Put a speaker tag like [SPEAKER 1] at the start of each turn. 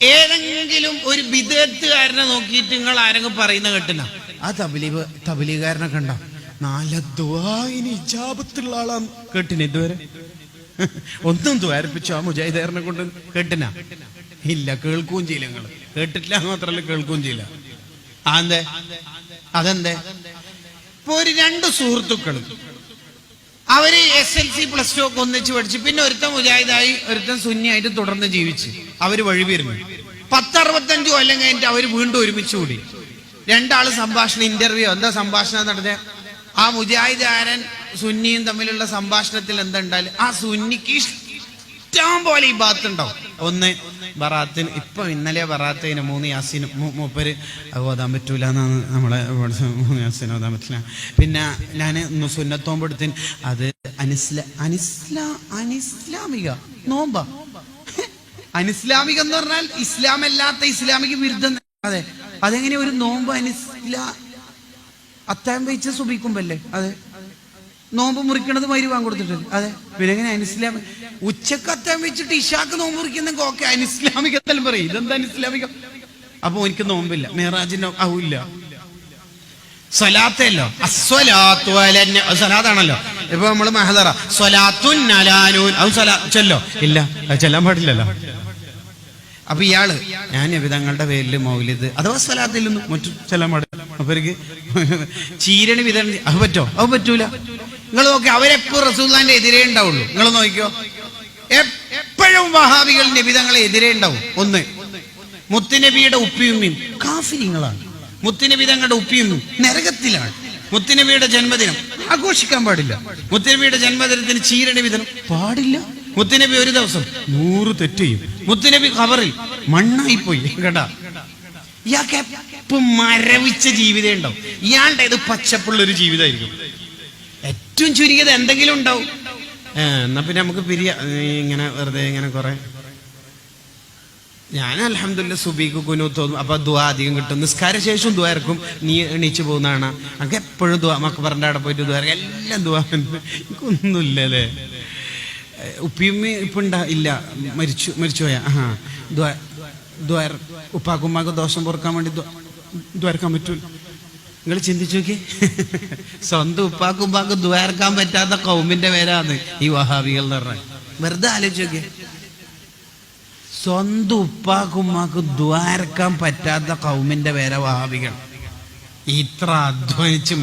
[SPEAKER 1] ഏതെങ്കിലും ഒരു ബിദഅത്തുകാരനെ നോക്കിയിട്ട് നിങ്ങൾ ആരെങ്കിലും പറയുന്ന കേട്ടില്ല, ആ തബ്ലീഗുകാരനെ കണ്ട നല്ല ദുആഇന് ഇജാബത്തുള്ള ആളാണ് കേട്ടിന് ഇതുവരെ? ഒന്നും ദ്വാരപ്പിച്ചു ആ മുജാഹിദാരനെ കൊണ്ട് കേട്ടിന? ഇല്ല, കേൾക്കുകയും ചെയ്യില്ല. നിങ്ങൾ കേട്ടിട്ടില്ല മാത്രമല്ല കേൾക്കുകയും ചെയ്യില്ല. അതെന്തേ? ഇപ്പൊ ഒരു രണ്ട് സുഹൃത്തുക്കളും അവര് SLC +2 ഒക്കെ ഒന്നിച്ച് പഠിച്ചു. പിന്നെ ഒരുത്തൻ മുജാഹിദായി ഒരുത്തൻ സുന്നിയായിട്ട് തുടർന്ന് ജീവിച്ച് അവര് വഴിവരുന്നു. 10-65 കൊല്ലം കഴിഞ്ഞിട്ട് അവര് വീണ്ടും ഒരുമിച്ച് കൂടി. രണ്ടാള് സംഭാഷണം, ഇന്റർവ്യൂ. എന്താ സംഭാഷണം നടത്തിയ? ആ മുജാഹിദാരൻ സുന്നിയും തമ്മിലുള്ള സംഭാഷണത്തിൽ എന്താ ഉണ്ടായാലും ആ സുന്നിക്ക് ഇഷ്ടം പോലെ ഈ ഭാഗത്തുണ്ടാവും. ഒന്ന് ബറാത്തിന്, ഇപ്പൊ ഇന്നലെ ബറാത്തിന് 3 യാസീൻ മൂപ്പര് ഓതാൻ പറ്റൂല എന്നാണ് നമ്മളെ 3 യാസീൻ ഓതാൻ പറ്റില്ല. പിന്നെ ഞാൻ സുന്നത്തോമ്പെടുത്തിന് അത് അനിസ്ലാമിക നോമ്പ. അനിസ്ലാമിക എന്ന് പറഞ്ഞാൽ ഇസ്ലാമല്ലാത്ത ഇസ്ലാമിക വിരുദ്ധം. അതെ, അതെങ്ങനെ ഒരു നോമ്പ് അത്തായം വെച്ച് സുബിക്കുമ്പല്ലേ? അതെ, നോമ്പ് മുറിക്കണത് മരുവാൻ കൊടുത്തിട്ടില്ല. അതെ, പിന്നെ എങ്ങനെ അനിസ്ലാമി? ഉച്ചക്ക് അത്തായം വെച്ചിട്ട് ഇഷാക്ക് നോമ്പ് മുറിക്കുന്നെങ്കിൽ ഓക്കെ, അനിസ്ലാമികത്തെല്ലാം പറയും. ഇതെന്താ അനിസ്ലാമികം? അപ്പൊ എനിക്ക് നോമ്പില്ല, മേറാജിന്റെ ആവില്ല. സ്വലാത്തല്ലോ, സ്വലാത്താണല്ലോ. ഇപ്പൊ നമ്മള് മഹദറ സ്വലാത്തുൻ അലാനൂൻ അത് ചൊല്ലോ ഇല്ല, ചെല്ലാൻ പാടില്ലല്ലോ. അപ്പൊ ഇയാള് ഞാൻ നബിതങ്ങളുടെ പേരിൽ മൗലിദ് അഥവാ സ്വലാത്തിലൊന്നും മറ്റു ചെല്ലാൻ പാടില്ല. അവർക്ക് ചീരണി വിതരണം അത് പറ്റോ? അത് പറ്റൂല. നിങ്ങൾ നോക്കി, അവരെപ്പോഴും റസൂലുള്ളാഹിന്റെ എതിരേ ഉണ്ടാവുള്ളൂ. നിങ്ങൾ നോക്കിക്കോ, എപ്പോഴും വഹാബികൾ നബിതങ്ങളെ എതിരേ ഉണ്ടാവും. ഒന്ന്, മുത്തുനബിയുടെ ഉപ്പിയുമ്മയും കാഫിരിങ്ങളാണ്. മുത്തുനബി തങ്ങളുടെ ഉപ്പിയുമ്മയും നരകത്തിലാണ്. മുത്തുനബിയുടെ ജന്മദിനം ആഘോഷിക്കാൻ പാടില്ല. മുത്തുനബിയുടെ ജന്മദിനത്തിന് ചീരണി വിതരണം പാടില്ല. മുത്തുനബി ഒരു ദിവസം 100 തെറ്റ് ചെയ്യും. മുത്തുനബി ഖബറിൽ മണ്ണായിപ്പോയി കേട്ടാ. ഇയാൾക്ക് എപ്പം മരവിച്ച ജീവിതം ഉണ്ടാവും. ഇയാളുടെ ഇത് പച്ചപ്പുള്ളൊരു ജീവിതമായിരിക്കും. ഏറ്റവും ചുരുങ്ങിയത് എന്തെങ്കിലും ഉണ്ടാവും. എന്നാ പിന്നെ നമുക്ക് ഇങ്ങനെ വെറുതെ ഇങ്ങനെ കുറെ. ഞാൻ അൽഹംദുലില്ലാ സുബീക്ക് കുനൂത്ത് തോന്നും. അപ്പൊ ദുആ അധികം കിട്ടും. നിസ്കാര ശേഷം ദുആ ഇറക്കും. നീ എണീച്ചു പോകുന്നതാണ്. നമുക്ക് എപ്പോഴും ദുആ, മക്ബറിന്റെ അവിടെ പോയിട്ട് ദുആ ഇറക്കും. എല്ലാം ദുആ. എനിക്കൊന്നുമില്ലല്ലേ? ഉപ്പിയുമ്മ ഇപ്പൊ ഇല്ല, മരിച്ചു പോയാ. ഉപ്പാക്കുമ്മാക്ക് ദോഷം പൊറുക്കാൻ വേണ്ടി ദ്വാരക്കാൻ പറ്റൂല. നിങ്ങൾ ചിന്തിച്ചു നോക്കി, സ്വന്തം ഉപ്പാക്കുമ്മാക്ക് ദ്വാരക്കാൻ പറ്റാത്ത കൗമിന്റെ പേരാണ് ഈ വഹാബികൾ എന്ന് പറഞ്ഞാൽ. വെറുതെ ആലോചിച്ച് നോക്കിയേ, സ്വന്തം ഉപ്പാക്കുമ്മാക്ക് ദ്വാരക്കാൻ പറ്റാത്ത കൗമിന്റെ പേരാ വഹാബികൾ. ഇത്ര അധ്വാനിച്ച്